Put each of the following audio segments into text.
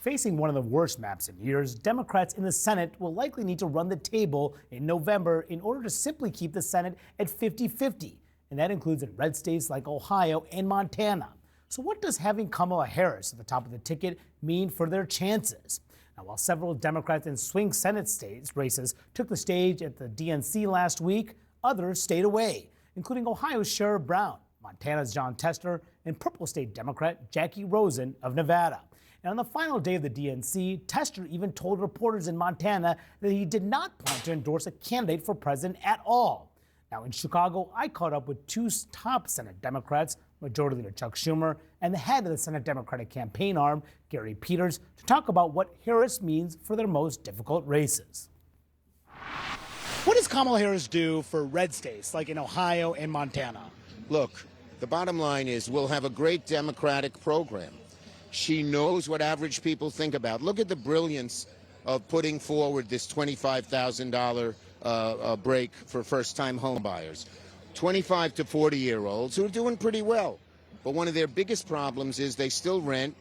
Facing one of the worst maps in years, Democrats in the Senate will likely need to run the table in November in order to simply keep the Senate at 50-50. And that includes in red states like Ohio and Montana. So what does having Kamala Harris at the top of the ticket mean for their chances? Now, while several Democrats in swing Senate states races took the stage at the DNC last week, others stayed away, including Ohio's Sherrod Brown, Montana's Jon Tester, and Purple State Democrat Jackie Rosen of Nevada. And on the final day of the DNC, Tester even told reporters in Montana that he did not plan to endorse a candidate for president at all. Now, in Chicago, I caught up with two top Senate Democrats, Majority Leader Chuck Schumer and the head of the Senate Democratic campaign arm, Gary Peters, to talk about what Harris means for their most difficult races. What does Kamala Harris do for red states like in Ohio and Montana? Look, the bottom line is we'll have a great Democratic program. She knows what average people think about. Look at the brilliance of putting forward this $25,000 break for first-time home buyers. 25 to 40-year-olds who are doing pretty well. But one of their biggest problems is they still rent,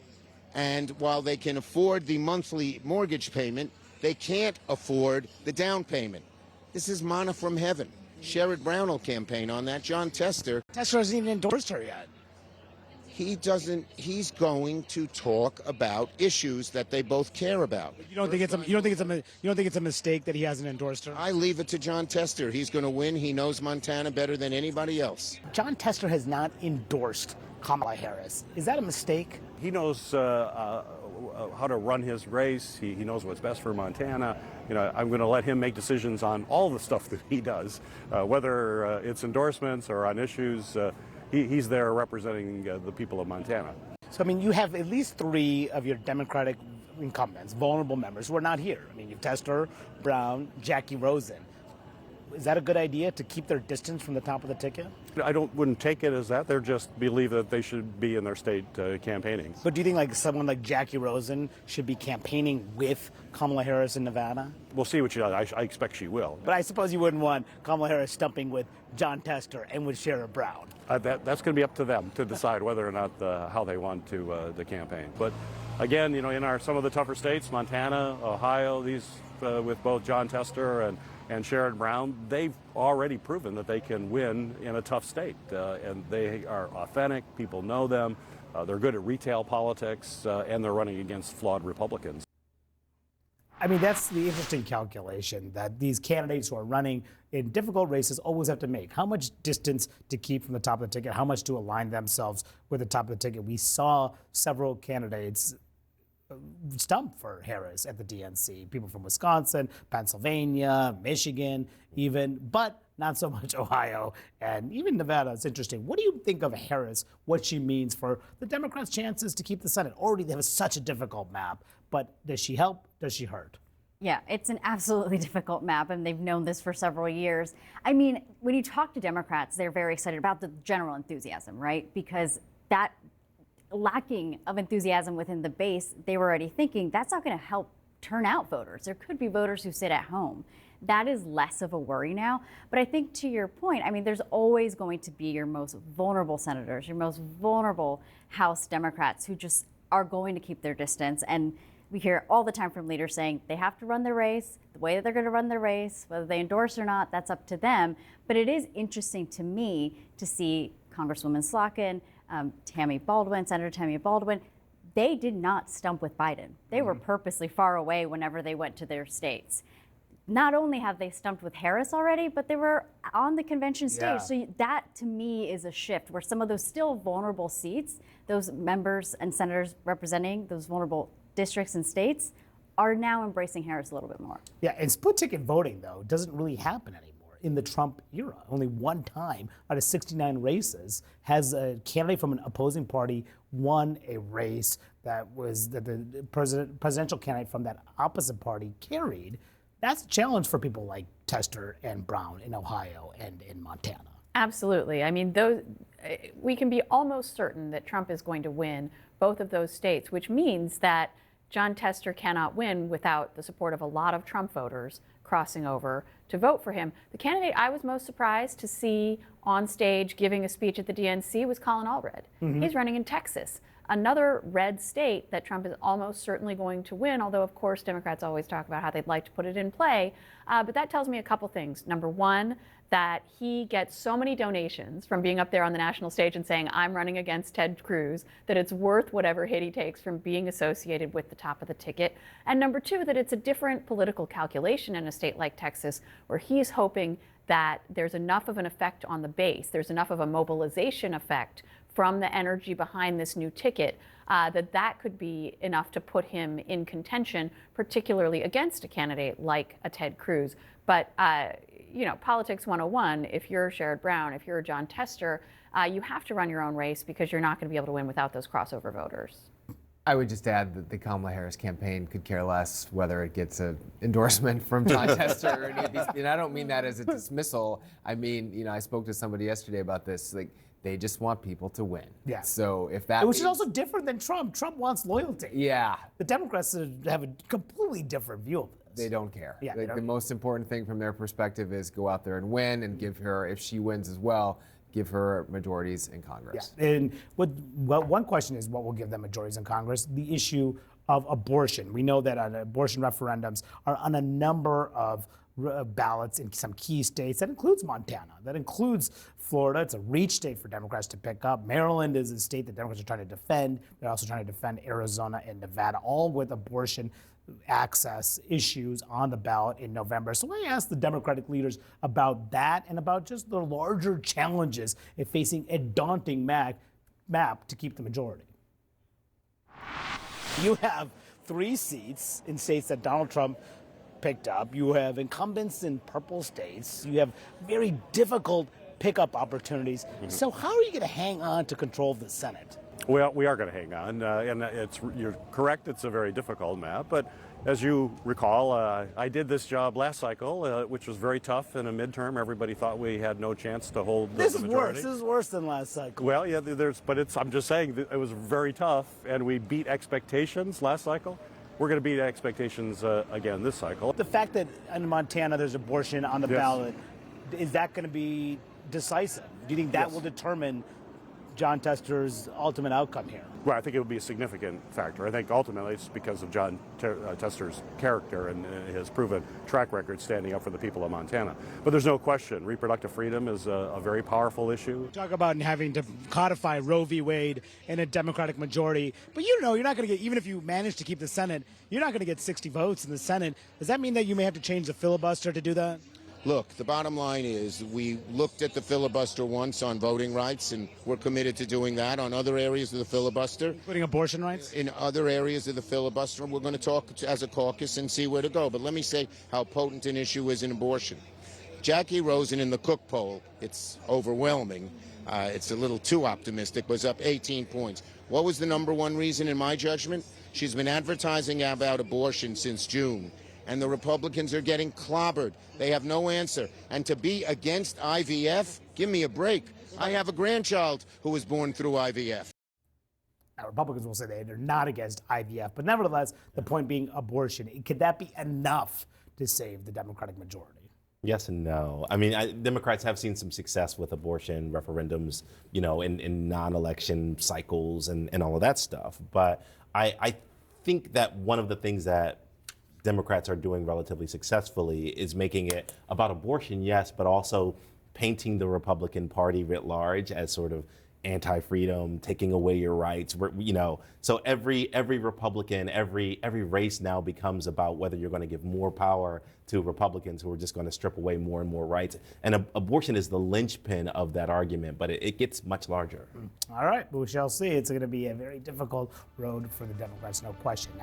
and while they can afford the monthly mortgage payment, they can't afford the down payment. This is manna from heaven. Sherrod Brown will campaign on that. Jon Tester. Tester hasn't even endorsed her yet. He's going to talk about issues that they both care about. You don't think it's a mistake that he hasn't endorsed her? I leave it to Jon Tester. He's going to win. He knows Montana better than anybody else. Jon Tester has not endorsed Kamala Harris. Is that a mistake? He knows how to run his race. He knows what's best for Montana. You know, I'm going to let him make decisions on all the stuff that he does, whether it's endorsements or on issues. He's there representing the people of Montana. So, I mean, you have at least three of your Democratic incumbents, vulnerable members, who are not here. I mean, you have Tester, Brown, Jackie Rosen. Is that a good idea to keep their distance from the top of the ticket? Wouldn't take it as that. They just believe that they should be in their state campaigning. But do you think like someone like Jackie Rosen should be campaigning with Kamala Harris in Nevada? We'll see what she does. I expect she will. But I suppose you wouldn't want Kamala Harris stumping with Jon Tester and with Sherrod Brown. That's going to be up to them to decide whether or not how they want to the campaign. But again, you know, in some of the tougher states, Montana, Ohio, these with both Jon Tester and Sherrod Brown, they've already proven that they can win in a tough state. And they are authentic. People know them. They're good at retail politics, and they're running against flawed Republicans. I mean, that's the interesting calculation that these candidates who are running in difficult races always have to make. How much distance to keep from the top of the ticket? How much to align themselves with the top of the ticket? We saw several candidates stump for Harris at the DNC. People from Wisconsin, Pennsylvania, Michigan even, but not so much Ohio and even Nevada. It's interesting. What do you think of Harris, what she means for the Democrats' chances to keep the Senate? Already they have such a difficult map, but does she help? Does she hurt? Yeah, it's an absolutely difficult map, and they've known this for several years. I mean, when you talk to Democrats, they're very excited about the general enthusiasm, right? Because that lacking of enthusiasm within the base, they were already thinking that's not going to help turn out voters. There could be voters who sit at home. That is less of a worry now. But I think to your point, I mean, there's always going to be your most vulnerable senators, your most vulnerable House Democrats who just are going to keep their distance. And we hear all the time from leaders saying they have to run their race, the way that they're going to run their race, whether they endorse or not, that's up to them. But it is interesting to me to see Congresswoman Slotkin, Tammy Baldwin, Senator Tammy Baldwin, they did not stump with Biden. They were purposely far away whenever they went to their states. Not only have they stumped with Harris already, but they were on the convention stage. Yeah. So that, to me, is a shift where some of those still vulnerable seats, those members and senators representing those vulnerable districts and states, are now embracing Harris a little bit more. Yeah, and split ticket voting, though, doesn't really happen anymore in the Trump era. Only one time out of 69 races has a candidate from an opposing party won a race that the presidential candidate from that opposite party carried. That's a challenge for people like Tester and Brown in Ohio and in Montana. Absolutely. I mean, we can be almost certain that Trump is going to win both of those states, which means that Jon Tester cannot win without the support of a lot of Trump voters crossing over to vote for him. The candidate I was most surprised to see on stage giving a speech at the DNC was Colin Allred. He's running in Texas. another red state that Trump is almost certainly going to win, although of course Democrats always talk about how they'd like to put it in play. But that tells me a couple things. Number one, that he gets so many donations from being up there on the national stage and saying, I'm running against Ted Cruz, that it's worth whatever hit he takes from being associated with the top of the ticket. And number two, that it's a different political calculation in a state like Texas, where he's hoping that there's enough of an effect on the base, there's enough of a mobilization effect from the energy behind this new ticket, that could be enough to put him in contention, particularly against a candidate like a Ted Cruz. But politics 101, if you're Sherrod Brown, if you're Jon Tester, you have to run your own race because you're not going to be able to win without those crossover voters. I would just add that the Kamala Harris campaign could care less whether it gets an endorsement from Jon Tester or any of these. And I don't mean that as a dismissal. I mean, I spoke to somebody yesterday about this. Like, they just want people to win. Yeah. So if that, which is also different than Trump. Trump wants loyalty. Yeah. The Democrats have a completely different view of this. They don't care. Yeah, Like, the most important thing from their perspective is go out there and win, and give her, if she wins as well, give her majorities in Congress. Yeah. And one question is what will give them majorities in Congress? The issue of abortion. We know that abortion referendums are on a number of ballots in some key states. That includes Montana. That includes Florida. It's a reach state for Democrats to pick up. Maryland is a state that Democrats are trying to defend. They're also trying to defend Arizona and Nevada, all with abortion access issues on the ballot in November. So I asked the Democratic leaders about that and about just the larger challenges in facing a daunting map to keep the majority. You have 3 seats in states that Donald Trump picked up. You have incumbents in purple states. You have very difficult pickup opportunities. So how are you going to hang on to control of the Senate? Well, we are going to hang on, and you're correct, it's a very difficult map, but as you recall, I did this job last cycle, which was very tough in a midterm. Everybody thought we had no chance to hold the majority. This is worse than last cycle. Well, yeah, I'm just saying that it was very tough, and we beat expectations last cycle. We're going to beat expectations again this cycle. The fact that in Montana there's abortion on the ballot, is that going to be decisive? Do you think that will determine Jon Tester's ultimate outcome here? Well, I think it would be a significant factor. I think ultimately it's because of Jon Tester's character and his proven track record standing up for the people of Montana. But there's no question, reproductive freedom is a very powerful issue. Talk about having to codify Roe v. Wade in a Democratic majority. But you're not going to get, even if you manage to keep the Senate, you're not going to get 60 votes in the Senate. Does that mean that you may have to change the filibuster to do that? Look, the bottom line is we looked at the filibuster once on voting rights, and we're committed to doing that on other areas of the filibuster. Including abortion rights? In other areas of the filibuster, we're going to talk as a caucus and see where to go. But let me say how potent an issue is in abortion. Jackie Rosen in the Cook poll, it's overwhelming. It's a little too optimistic, was up 18 points. What was the number one reason in my judgment? She's been advertising about abortion since June. And the Republicans are getting clobbered. They have no answer. And to be against IVF, give me a break. I have a grandchild who was born through IVF. Now, Republicans will say they're not against IVF, but nevertheless, the point being abortion. Could that be enough to save the Democratic majority? Yes and no. I mean, Democrats have seen some success with abortion referendums, in non-election cycles and all of that stuff. But I think that one of the things that Democrats are doing relatively successfully is making it about abortion, yes, but also painting the Republican Party writ large as sort of anti-freedom, taking away your rights. So every Republican, every race now becomes about whether you're going to give more power to Republicans who are just going to strip away more and more rights. And abortion is the linchpin of that argument, but it gets much larger. All right, we shall see. It's going to be a very difficult road for the Democrats, no question.